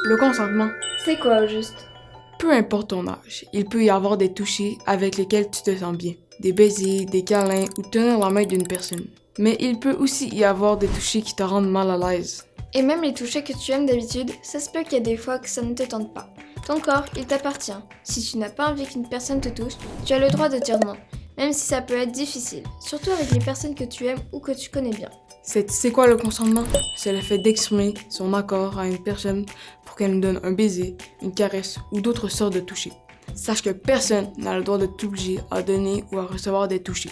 Le consentement, C'est quoi au juste? peu importe ton âge, il peut y avoir des touchés avec lesquels tu te sens bien. Des baisers, des câlins ou tenir la main d'une personne. Mais il peut aussi y avoir des touchés qui te rendent mal à l'aise. Et même les touchés que tu aimes d'habitude, ça se peut qu'il y a des fois que ça ne te tente pas. Ton corps, il t'appartient. Si tu n'as pas envie qu'une personne te touche, tu as le droit de dire non, même si ça peut être difficile, surtout avec les personnes que tu aimes ou que tu connais bien. C'est quoi le consentement? C'est le fait d'exprimer son accord à une personne pour qu'elle nous donne un baiser, une caresse ou d'autres sortes de touchés. Sache que personne n'a le droit de t'obliger à donner ou à recevoir des touchés,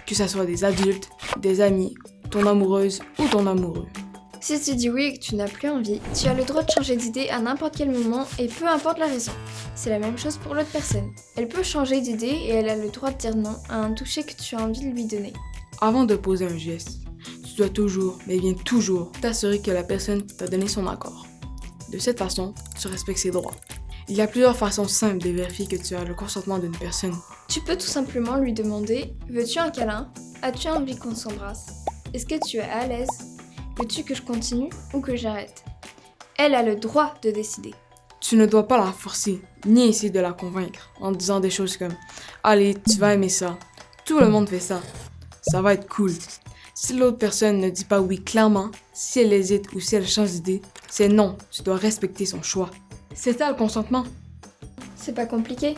que ce soit des adultes, des amis, ton amoureuse ou ton amoureux. Si tu dis oui et que tu n'as plus envie, tu as le droit de changer d'idée à n'importe quel moment et peu importe la raison. C'est la même chose pour l'autre personne. Elle peut changer d'idée et elle a le droit de dire non à un toucher que tu as envie de lui donner. Avant de poser un geste, tu dois toujours, mais bien toujours, t'assurer que la personne t'a donné son accord. De cette façon, tu respectes ses droits. Il y a plusieurs façons simples de vérifier que tu as le consentement d'une personne. Tu peux tout simplement lui demander « Veux-tu un câlin? As-tu envie qu'on s'embrasse? Est-ce que tu es à l'aise? Veux-tu que je continue ou que j'arrête ?» Elle a le droit de décider. Tu ne dois pas la forcer, ni essayer de la convaincre en disant des choses comme « Allez, tu vas aimer ça. Tout le monde fait ça. Ça va être cool. » Si l'autre personne ne dit pas oui clairement, si elle hésite ou si elle change d'idée, c'est non, tu dois respecter son choix. C'est ça le consentement. C'est pas compliqué.